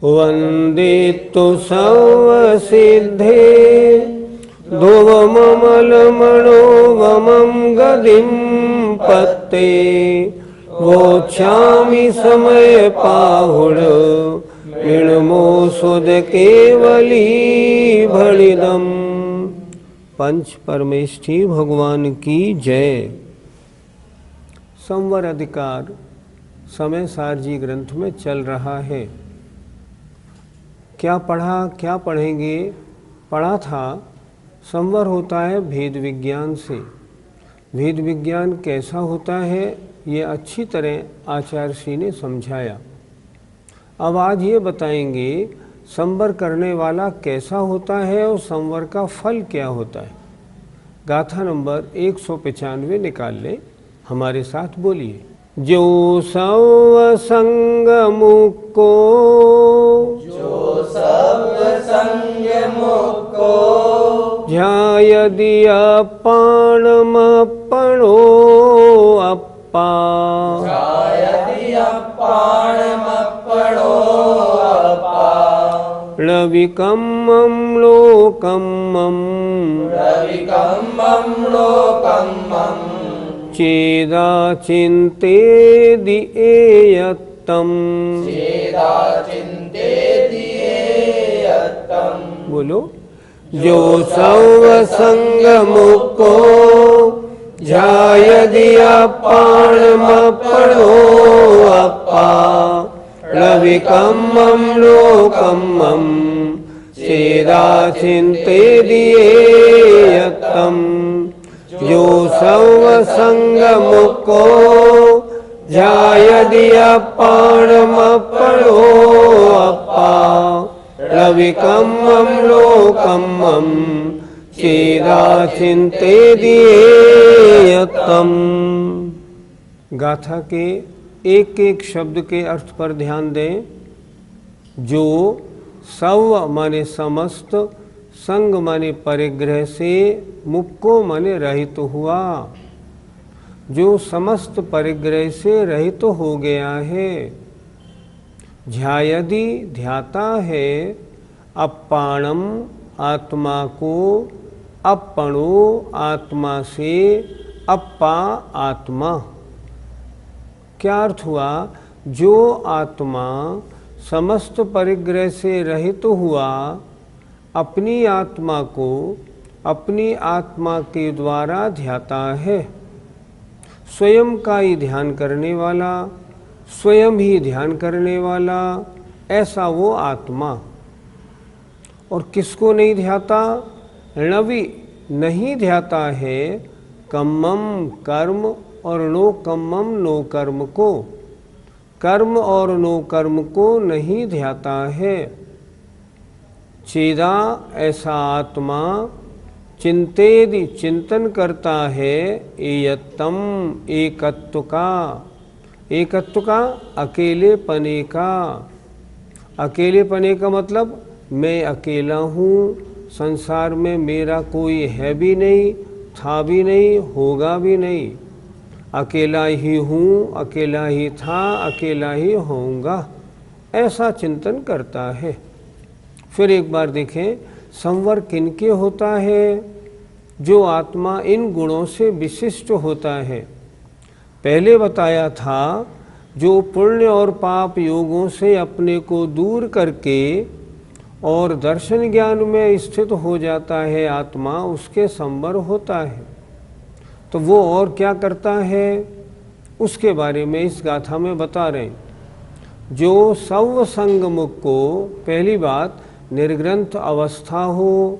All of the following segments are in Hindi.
वन्दितु सर्वसिद्धे ध्रुवममलमणोगमं गदिं पत्ते वोच्छामि समयपाहुड मृण्मोऽसुदकेवली भणिदम्। पंच परमेष्ठी भगवान की जय। संवर अधिकार समय सारजी ग्रंथ में चल रहा है। क्या पढ़ा, क्या पढ़ेंगे? पढ़ा था संवर होता है भेद विज्ञान से। भेद विज्ञान कैसा होता है ये अच्छी तरह आचार्य श्री ने समझाया। अब आज ये बताएंगे संवर करने वाला कैसा होता है और संवर का फल क्या होता है। गाथा नंबर 195 निकाल लें, हमारे साथ बोलिए। जो सर्व संग मुक्को, जो सर्व संग मुक्को, ध्यायदि अपाणमपणो अप्पा, ध्यायदि अपाणमपणो अप्पा, रविकम्मं लोकम्मं, रविकम्मं लोकम्मं, चेदाचिन्तेदि एयत्तम्, चेदाचिन्तेदि एयत्तम्। बोलो। जो सर्व संग मुक्को, ध्यायदि अपाणमपणो अप्पा, रविकम्मं लोकम्मं, चेदाचिन्तेदि एयत्तम्। जो सर्व संग मुक्को, ध्यायदि अपाणमपणो अप्पा, रविकम्मं लोकम्मं, चेदाचिन्तेदि एयत्तम्। गाथा के एक एक शब्द के अर्थ पर ध्यान दें। जो सर्व माने समस्त, संग माने परिग्रह से, मुक्को माने रहित हुआ। जो समस्त परिग्रह से रहित हो गया है। ध्यायदि ध्याता है, अपाणम आत्मा को, अपणो आत्मा से, अप्पा आत्मा। क्या अर्थ हुआ? जो आत्मा समस्त परिग्रह से रहित हुआ, अपनी आत्मा को अपनी आत्मा के द्वारा ध्याता है। स्वयं का ही ध्यान करने वाला, स्वयं ही ध्यान करने वाला, ऐसा वो आत्मा। और किसको नहीं ध्याता? णवि नहीं ध्याता है, कम्मम कर्म और नो कम्मम नो कर्म को, कर्म और नो कर्म को नहीं ध्याता है। चेदा ऐसा आत्मा, चिंतेदि चिंतन करता है, एयत्तम एकत्व का, एकत्व का अकेलेपने का। अकेलेपने का मतलब मैं अकेला हूँ, संसार में मेरा कोई है भी नहीं, था भी नहीं, होगा भी नहीं। अकेला ही हूँ, अकेला ही था, अकेला ही होऊंगा, ऐसा चिंतन करता है। फिर एक बार देखें संवर किनके होता है? जो आत्मा इन गुणों से विशिष्ट होता है। पहले बताया था जो पुण्य और पाप योगों से अपने को दूर करके और दर्शन ज्ञान में स्थित हो जाता है आत्मा, उसके संवर होता है। तो वो और क्या करता है उसके बारे में इस गाथा में बता रहे हैं। जो सर्व संग मुख को, पहली बात निर्ग्रंथ अवस्था हो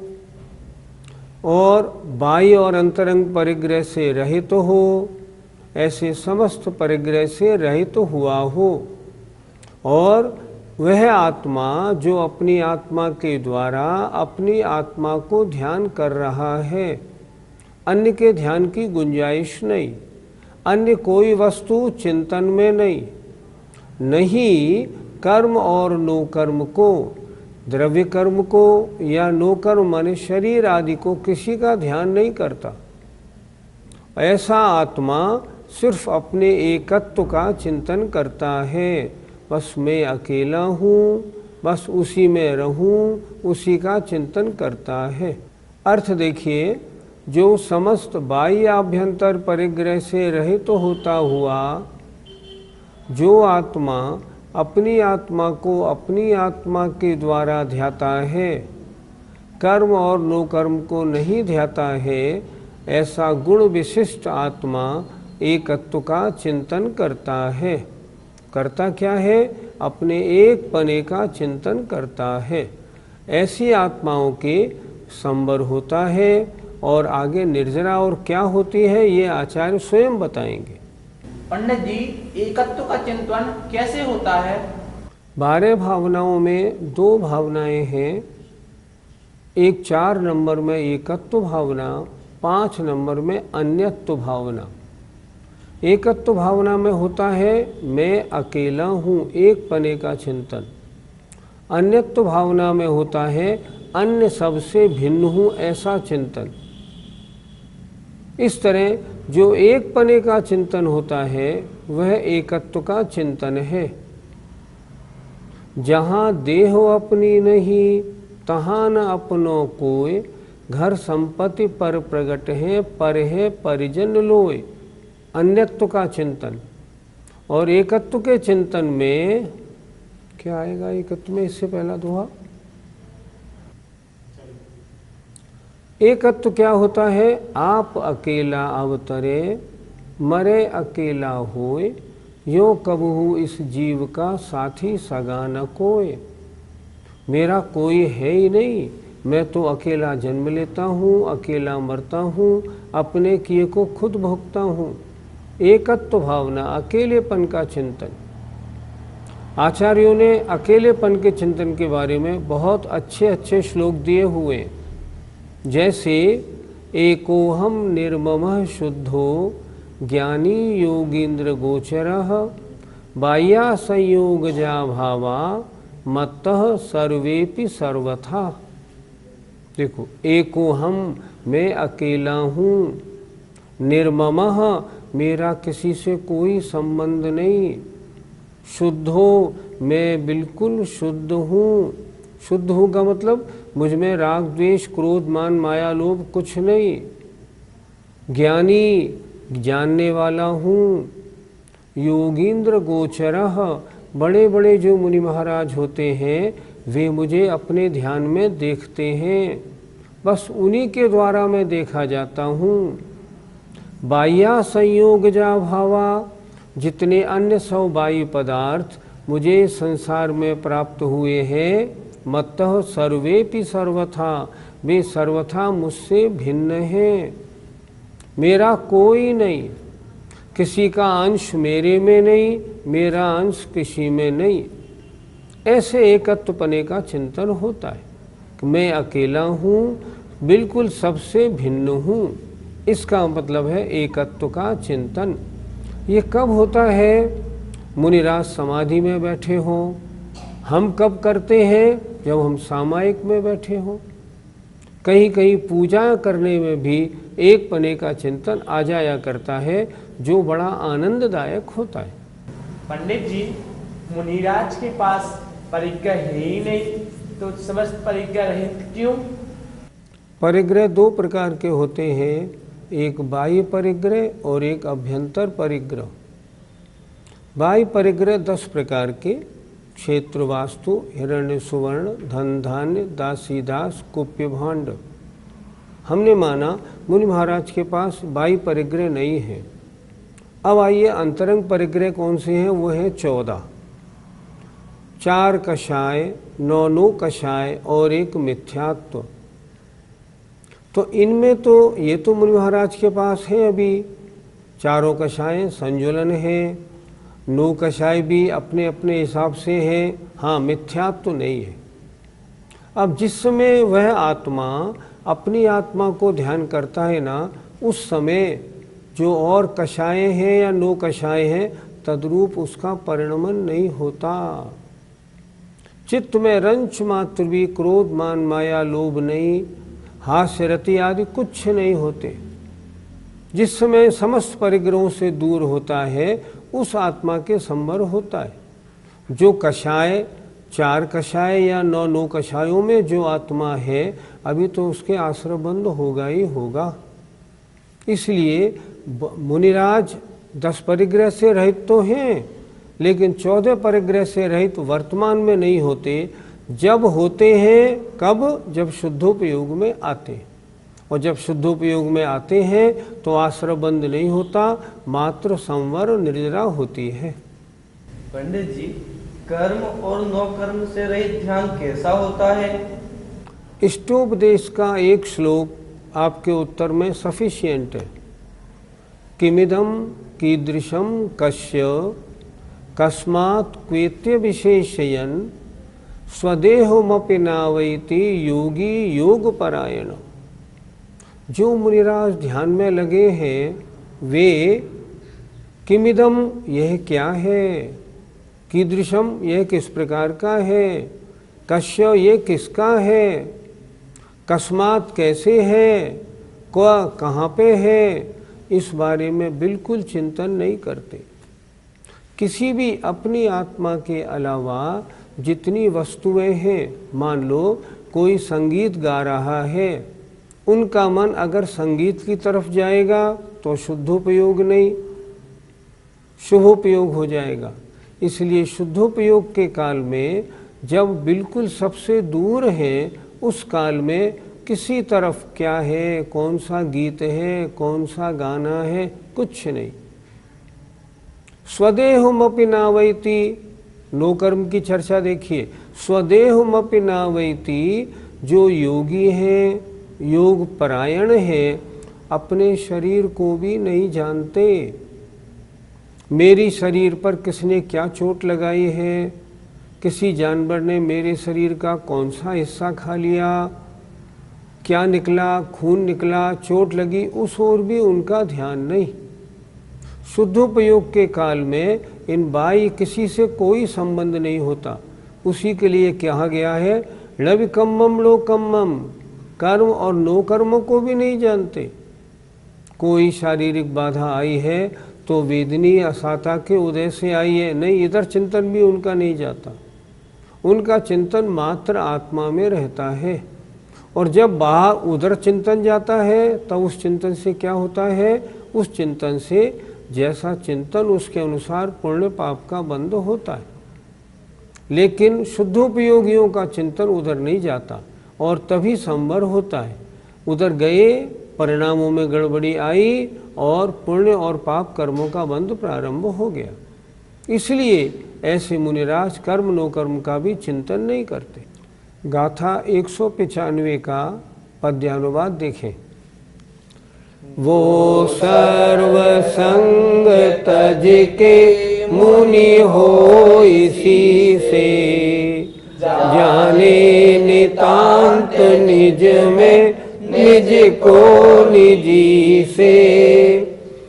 और बाह्य और अंतरंग परिग्रह से रहित हो, ऐसे समस्त परिग्रह से रहित तो हुआ हो, और वह आत्मा जो अपनी आत्मा के द्वारा अपनी आत्मा को ध्यान कर रहा है, अन्य के ध्यान की गुंजाइश नहीं, अन्य कोई वस्तु चिंतन में नहीं कर्म और नो कर्म को, द्रव्य कर्म को या नो कर्म माने शरीर आदि को किसी का ध्यान नहीं करता। ऐसा आत्मा सिर्फ अपने एकत्व का चिंतन करता है। बस मैं अकेला हूँ, बस उसी में रहूँ, उसी का चिंतन करता है। अर्थ देखिए, जो समस्त बाह्य आभ्यंतर परिग्रह से रहित तो होता हुआ जो आत्मा अपनी आत्मा को अपनी आत्मा के द्वारा ध्याता है, कर्म और नो कर्म को नहीं ध्याता है, ऐसा गुण विशिष्ट आत्मा एकत्व का चिंतन करता है। करता क्या है? अपने एक पने का चिंतन करता है। ऐसी आत्माओं के संवर होता है। और आगे निर्जरा और क्या होती है ये आचार्य स्वयं बताएंगे। पंडित जी, एकत्व का चिंतन कैसे होता है? 12 भावनाओं में 2 भावनाएं हैं। एक 4 नंबर में एकत्व भावना, 5 नंबर में अन्यत्व भावना। एकत्व भावना में होता है मैं अकेला हूँ, एक पने का चिंतन। अन्यत्व भावना में होता है अन्य सबसे भिन्न हूँ, ऐसा चिंतन। इस तरह जो एक पने का चिंतन होता है वह एकत्व का चिंतन है। जहाँ देह अपनी नहीं, तहाँ न अपनों कोय, घर संपत्ति पर प्रगट है, पर है परिजन लोय। अन्यत्व का चिंतन। और एकत्व के चिंतन में क्या आएगा? एकत्व में इससे पहला दोहा, एकत्व क्या होता है? आप अकेला अवतरे, मरे अकेला होए, यो कबहू इस जीव का साथी सगा न कोय। मेरा कोई है ही नहीं, मैं तो अकेला जन्म लेता हूँ, अकेला मरता हूँ, अपने किए को खुद भोगता हूँ। एकत्व भावना, अकेलेपन का चिंतन। आचार्यों ने अकेलेपन के चिंतन के बारे में बहुत अच्छे अच्छे श्लोक दिए हुए, जैसे एकोहम निर्ममः शुद्धो ज्ञानी योगींद्र गोचरः बाह्या संयोगजा भावा मत्तः सर्वेपि सर्वथा। देखो, एकोहम मैं अकेला हूँ, निर्ममः मेरा किसी से कोई संबंध नहीं, शुद्धो मैं बिल्कुल शुद्ध हूँ। शुद्ध हूँ का मतलब मुझ में राग द्वेष क्रोध मान माया लोभ कुछ नहीं। ज्ञानी जानने वाला हूँ। योगींद्र गोचरः बड़े बड़े जो मुनि महाराज होते हैं वे मुझे अपने ध्यान में देखते हैं, बस उन्हीं के द्वारा मैं देखा जाता हूँ। बाह्या संयोगजा भावा, जितने अन्य सब बाह्य पदार्थ मुझे संसार में प्राप्त हुए हैं, मत्तः सर्वेपि सर्वथा, वे सर्वथा मुझसे भिन्न हैं। मेरा कोई नहीं, किसी का अंश मेरे में नहीं, मेरा अंश किसी में नहीं। ऐसे एकत्वपने का चिंतन होता है कि मैं अकेला हूँ, बिल्कुल सबसे भिन्न हूँ। इसका मतलब है एकत्व का चिंतन। ये कब होता है? मुनिराज समाधि में बैठे हों। हम कब करते हैं? जब हम सामायिक में बैठे हों। कहीं कहीं पूजा करने में भी एक पने का चिंतन आ जाया करता है, जो बड़ा आनंददायक होता है। पंडित जी, मुनिराज के पास परिग्रह है ही नहीं, तो समस्त परिग्रह रहित क्यों? परिग्रह 2 प्रकार के होते हैं, एक बाह्य परिग्रह और एक अभ्यंतर परिग्रह। बाह्य परिग्रह 10 प्रकार के, क्षेत्र वास्तु, हिरण्य सुवर्ण, धन धान्य, दासी दास, कुप्य भांड। हमने माना मुनि महाराज के पास बाह्य परिग्रह नहीं है। अब आइए अंतरंग परिग्रह कौन से हैं? वो है 14, 4 कषाय, 9 कषाय और 1 मिथ्यात्व। तो इनमें तो ये तो मुनि महाराज के पास है अभी, चारों कषाय संजुलन है, 9 कषाय भी अपने अपने हिसाब से हैं। हाँ, मिथ्यात्व तो नहीं है। अब जिस समय वह आत्मा अपनी आत्मा को ध्यान करता है ना, उस समय जो और कषाय हैं या 9 कषाय हैं, तद्रूप उसका परिणमन नहीं होता। चित्त में रंच मात्र भी क्रोध मान माया लोभ नहीं, हास्य रति आदि कुछ नहीं होते। जिस समय समस्त परिग्रहों से दूर होता है, उस आत्मा के संवर होता है। जो कषाय 4 कषाय या 9 कषायों में जो आत्मा है, अभी तो उसके आश्रय बंद होगा ही होगा। इसलिए मुनिराज 10 परिग्रह से रहित तो हैं, लेकिन 14 परिग्रह से रहित वर्तमान में नहीं होते। जब होते हैं कब? जब शुद्धोपयोग में आते। और जब शुद्धोपयोग में आते हैं तो आश्रय बंद नहीं होता, मात्र संवर निर्जरा होती है। पंडित जी, कर्म और नो कर्म से रहित ध्यान कैसा होता है? इष्टोपदेश का एक श्लोक आपके उत्तर में सफिशिएंट है। किमिदम कीदृशम कस्य कस्मात् क्वेत्य विशेषयन् स्वदेहमपि नावैति योगी योग परायण। जो मुनिराज ध्यान में लगे हैं वे किमिदम, यह क्या है, कीदृशम, यह किस प्रकार का है, कस्य, यह किसका है, कस्मात्, कैसे है, कहाँ पे है, इस बारे में बिल्कुल चिंतन नहीं करते। किसी भी अपनी आत्मा के अलावा जितनी वस्तुएं हैं, मान लो कोई संगीत गा रहा है, उनका मन अगर संगीत की तरफ जाएगा तो शुद्धोपयोग नहीं, शुभोपयोग हो जाएगा। इसलिए शुद्धोपयोग के काल में जब बिल्कुल सबसे दूर है, उस काल में किसी तरफ क्या है, कौन सा गीत है, कौन सा गाना है, कुछ नहीं। स्वदेहमपि नावैति, नो कर्म की चर्चा देखिए। स्वदेहमपि नावैति, जो योगी हैं, योग परायण है, अपने शरीर को भी नहीं जानते। मेरी शरीर पर किसने क्या चोट लगाई है, किसी जानवर ने मेरे शरीर का कौन सा हिस्सा खा लिया, क्या निकला, खून निकला, चोट लगी, उस ओर भी उनका ध्यान नहीं। शुद्धोपयोग के काल में इन बाह्य किसी से कोई संबंध नहीं होता। उसी के लिए कहा गया है लविकम्मम लोकम्मम, कर्म और नो कर्म को भी नहीं जानते। कोई शारीरिक बाधा आई है तो वेदनी असाता के उदय से आई है, नहीं, इधर चिंतन भी उनका नहीं जाता। उनका चिंतन मात्र आत्मा में रहता है। और जब बाहर उधर चिंतन जाता है तब उस चिंतन से क्या होता है, उस चिंतन से जैसा चिंतन उसके अनुसार पुण्य पाप का बंध होता है। लेकिन शुद्धोपयोगियों का चिंतन उधर नहीं जाता और तभी संवर होता है। उधर गए, परिणामों में गड़बड़ी आई और पुण्य और पाप कर्मों का बंध प्रारंभ हो गया। इसलिए ऐसे मुनिराज कर्म नो कर्म का भी चिंतन नहीं करते। गाथा 195 का पद्यानुवाद देखें। वो सर्व संग तज के मुनि हो इसी से, जाने नितांत निज में निज को निजी से।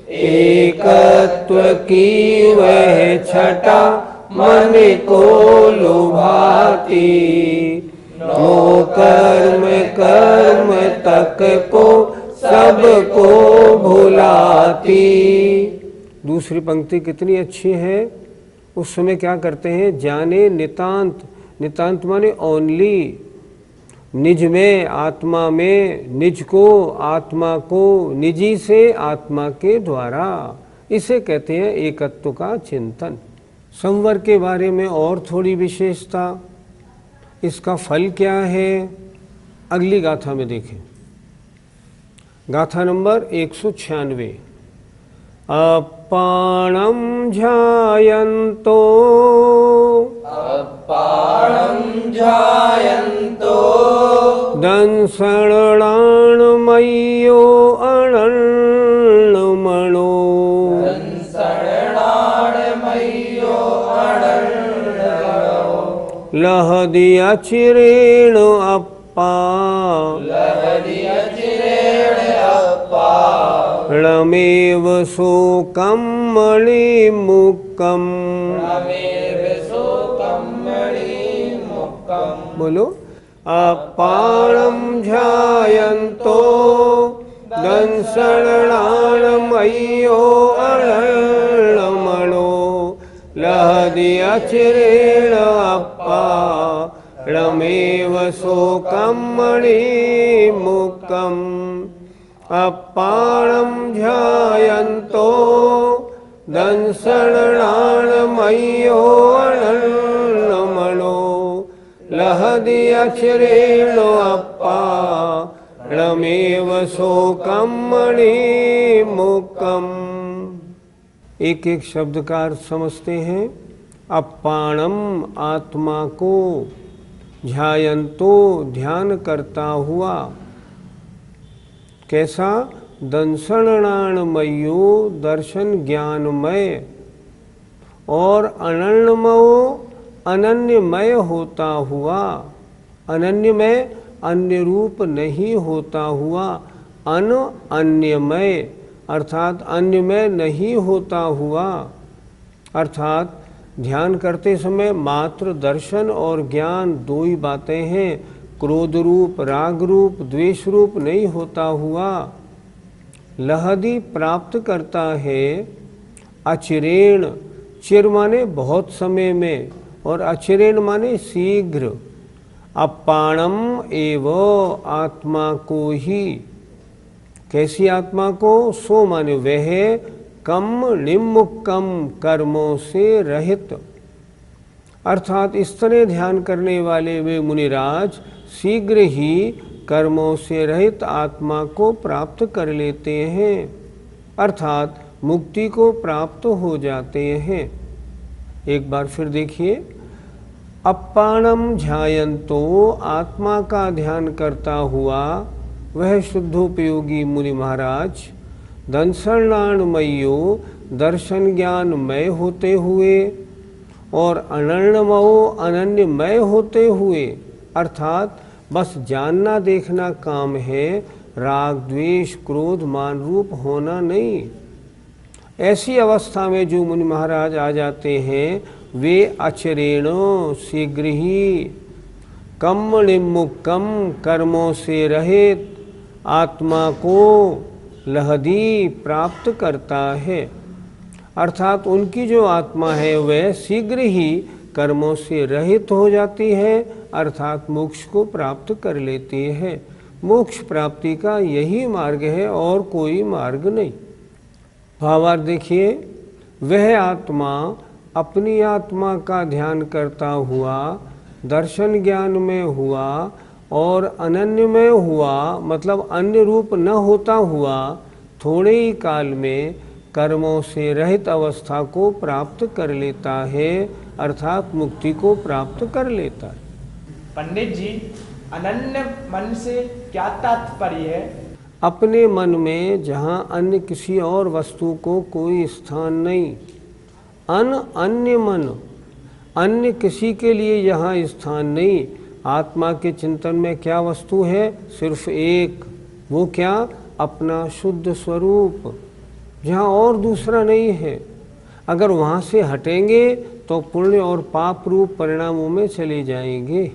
एकत्व की वह छटा मन को लुभाती, नो कर्म कर्म तक को सबको भुलाती। दूसरी पंक्ति कितनी अच्छी है। उस समय क्या करते हैं, जाने नितांत, नितांत माने ओनली, निज में, आत्मा में, निज को, आत्मा को, निजी से, आत्मा के द्वारा। इसे कहते हैं एकत्व का चिंतन। संवर के बारे में और थोड़ी विशेषता, इसका फल क्या है, अगली गाथा में देखें। गाथा नंबर 196। अपाणम ध्यायन्तो, अपाणं ध्यायन्तो, दंसणान्मयो अनन्नमणो, लहदी अचिरेण अप्पा णमेव शोकं मणिमुक्कम् बोलो अपाणं ध्यायन्तो दंसणाणमय्यो अणर्णमणो लहदी अचिरेण अप्पा णमेव शोकं मणिमुक्कम् अपाणं ध्यायन्तो दंसणाणमय्यो अणर्णमणो लहदी अचिरेण अप्पा णमेव शोकं मणिमुक्कम्। एक एक शब्द का अर्थ समझते हैं। अपाणम आत्मा को, ध्यायंतो ध्यान करता हुआ, कैसा? दंसणाणमयो दर्शन ज्ञानमय, और अनन्यमयो अनन्यमय होता हुआ। अनन्यमय अन्य रूप नहीं होता हुआ, अन्यमय अर्थात अन्यमय नहीं होता हुआ। अर्थात ध्यान करते समय मात्र दर्शन और ज्ञान दो ही बातें हैं, क्रोध रूप राग रूप द्वेष रूप नहीं होता हुआ। लहदी प्राप्त करता है, अचिरेण, चिर माने बहुत समय में, और अचिरेण माने शीघ्र। अपाणम एव आत्मा को ही, कैसी आत्मा को? सो माने वह, कम निम्मुक्कम कर्मों से रहित। अर्थात इस तरह ध्यान करने वाले वे मुनिराज शीघ्र ही कर्मों से रहित आत्मा को प्राप्त कर लेते हैं, अर्थात मुक्ति को प्राप्त हो जाते हैं। एक बार फिर देखिए। अपाणम ध्यायन्तो आत्मा का ध्यान करता हुआ वह शुद्धोपयोगी मुनि महाराज, दंसणाणमयो दर्शन ज्ञानमय होते हुए, और अनन्यमयो अनन्यमय होते हुए, अर्थात बस जानना देखना काम है, राग द्वेष क्रोध मान रूप होना नहीं। ऐसी अवस्था में जो मुनि महाराज आ जाते हैं वे अचिरेण शीघ्र ही, कम निम्मुक्कम कर्मों से रहित आत्मा को लहदी प्राप्त करता है। अर्थात उनकी जो आत्मा है वह शीघ्र ही कर्मों से रहित हो जाती है, अर्थात मोक्ष को प्राप्त कर लेती है। मोक्ष प्राप्ति का यही मार्ग है और कोई मार्ग नहीं। भावार्थ देखिए। वह आत्मा अपनी आत्मा का ध्यान करता हुआ, दर्शन ज्ञान में हुआ और अनन्य में हुआ, मतलब अन्य रूप न होता हुआ, थोड़े ही काल में कर्मों से रहित अवस्था को प्राप्त कर लेता है, अर्थात मुक्ति को प्राप्त कर लेता है। पंडित जी, अनन्य मन से क्या तात्पर्य है? अपने मन में जहाँ अन्य किसी और वस्तु को कोई स्थान नहीं, अन्य मन, अन्य किसी के लिए यहाँ स्थान नहीं। आत्मा के चिंतन में क्या वस्तु है? सिर्फ एक, वो क्या? अपना शुद्ध स्वरूप, जहाँ और दूसरा नहीं है। अगर वहाँ से हटेंगे तो पुण्य और पाप रूप परिणामों में चले जाएंगे।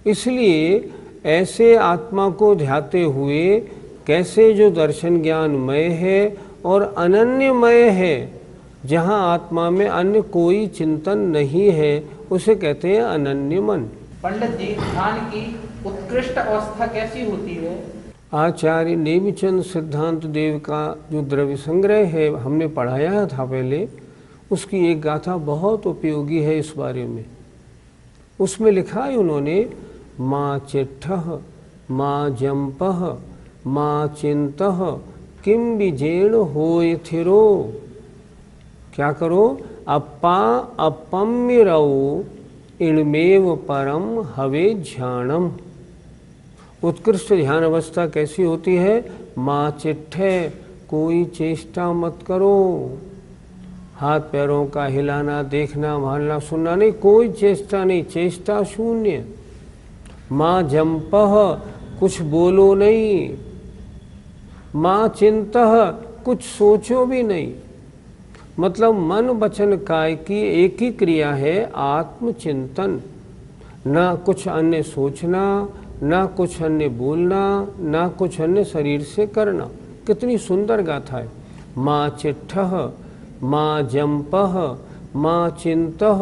इसलिए ऐसे आत्मा को ध्याते हुए कैसे जो दर्शन ज्ञानमय है और अनन्यमय है, जहाँ आत्मा में अन्य कोई चिंतन नहीं है, उसे कहते हैं अनन्य मन। पंडित जी, ध्यान की उत्कृष्ट अवस्था कैसी होती है? आचार्य नेमिचंद सिद्धांत देव का जो द्रव्य संग्रह है हमने पढ़ाया था पहले, उसकी एक गाथा बहुत उपयोगी है इस बारे में। उसमें लिखा है उन्होंने, माँ चिट्ठः माँ जंपः माँ चिंतः किम विजेण होय थिरो। क्या करो? अप्पा अपम्य रहो इणमेव परम हवे ध्यानम। उत्कृष्ट ध्यान अवस्था कैसी होती है? माँ चिट्ठे, कोई चेष्टा मत करो। हाथ पैरों का हिलाना, देखना, भालना, सुनना नहीं, कोई चेष्टा नहीं, चेष्टा शून्य। माँ जंपह, कुछ बोलो नहीं। माँ चिंतह, कुछ सोचो भी नहीं। मतलब मन वचन काय की एक ही क्रिया है, आत्मचिंतन। ना कुछ अन्य सोचना, ना कुछ अन्य बोलना, ना कुछ अन्य शरीर से करना। कितनी सुंदर गाथा है। माँ चिट्ठह, माँ जंपह, माँ चिंतह,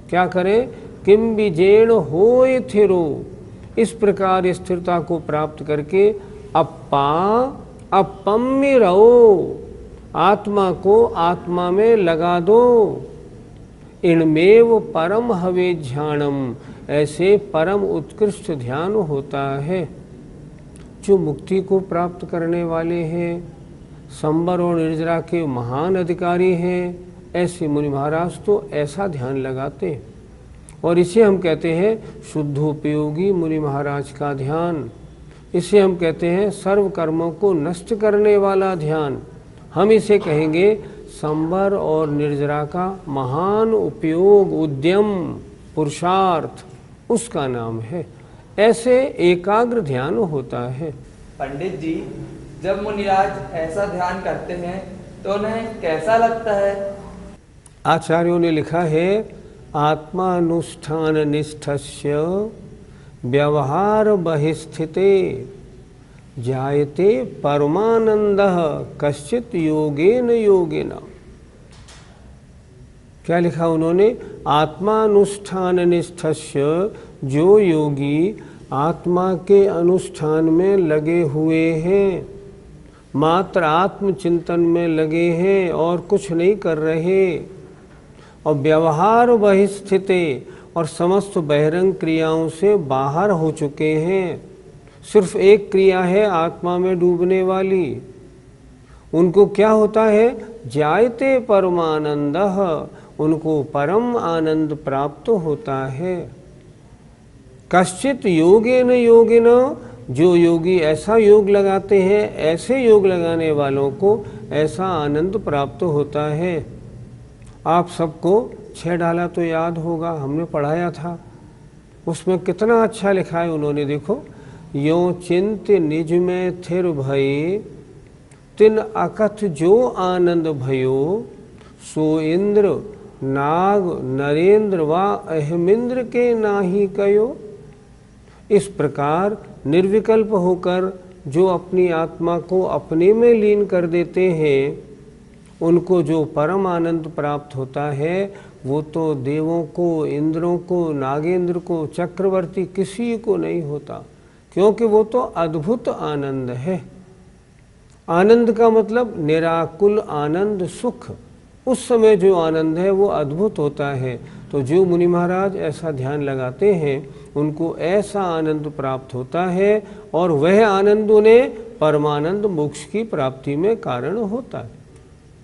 क्या करें? किम बीजेण होय थिरो। इस प्रकार स्थिरता को प्राप्त करके अप्पा अपम्य रहो, आत्मा को आत्मा में लगा दो। इनमेव परम हवे ध्यानम, ऐसे परम उत्कृष्ट ध्यान होता है। जो मुक्ति को प्राप्त करने वाले हैं, संबर और निर्जरा के महान अधिकारी हैं, ऐसे मुनि महाराज तो ऐसा ध्यान लगाते हैं। और इसे हम कहते हैं शुद्धोपयोगी मुनि महाराज का ध्यान। इसे हम कहते हैं सर्व कर्मों को नष्ट करने वाला ध्यान। हम इसे कहेंगे संबर और निर्जरा का महान उपयोग, उद्यम, पुरुषार्थ, उसका नाम है। ऐसे एकाग्र ध्यान होता है। पंडित जी, जब मुनिराज ऐसा ध्यान करते हैं तो उन्हें कैसा लगता है? आचार्यों ने लिखा है, आत्मानुष्ठान निष्ठस्य व्यवहार बहिस्थिते जायते परमानंदः कश्चित योगेन योगिन। क्या लिखा उन्होंने? आत्मानुष्ठान निष्ठस्य, जो योगी आत्मा के अनुष्ठान में लगे हुए हैं, मात्र आत्मचिंतन में लगे हैं और कुछ नहीं कर रहे, और व्यवहार बहिस्थिते, और समस्त बहिरंग क्रियाओं से बाहर हो चुके हैं, सिर्फ एक क्रिया है आत्मा में डूबने वाली, उनको क्या होता है? जायते परमानंदः, उनको परम आनंद प्राप्त होता है। कश्चित योगेन योगिन, जो योगी ऐसा योग लगाते हैं, ऐसे योग लगाने वालों को ऐसा आनंद प्राप्त होता है। आप सबको 6 डाला तो याद होगा, हमने पढ़ाया था। उसमें कितना अच्छा लिखा है उन्होंने, देखो। यो चिंत निज में थिर भये, तिन अकथ जो आनंद भयो, सो इंद्र नाग नरेंद्र व अहमिंद्र के नाही कयो। इस प्रकार निर्विकल्प होकर जो अपनी आत्मा को अपने में लीन कर देते हैं, उनको जो परम आनंद प्राप्त होता है, वो तो देवों को, इंद्रों को, नागेंद्र को, चक्रवर्ती किसी को नहीं होता, क्योंकि वो तो अद्भुत आनंद है। आनंद का मतलब निराकुल आनंद, सुख। उस समय जो आनंद है वो अद्भुत होता है। तो जो मुनि महाराज ऐसा ध्यान लगाते हैं, उनको ऐसा आनंद प्राप्त होता है, और वह आनंद उन्हें परमानंद मोक्ष की प्राप्ति में कारण होता है।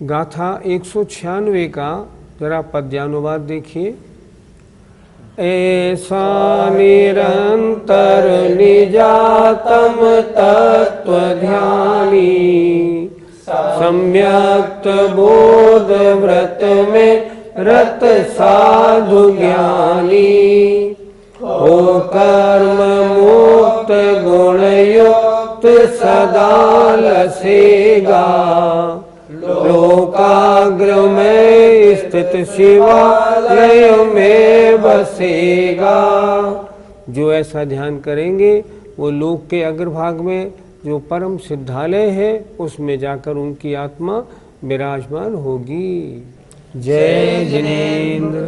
गाथा 196 का जरा पद्यानुवाद देखिए। ऐसा निरंतर निजातम तत्व ध्यानी, सम्यक्त बोध व्रत में रत साधु ज्ञानी, हो कर्म मुक्त गुण युक्त सदा लसेगा, लोकाग्र में स्थित शिवालय में बसेगा। जो ऐसा ध्यान करेंगे वो लोक के अग्रभाग में जो परम सिद्धालय है, उसमें जाकर उनकी आत्मा विराजमान होगी। जय जिनेंद्र।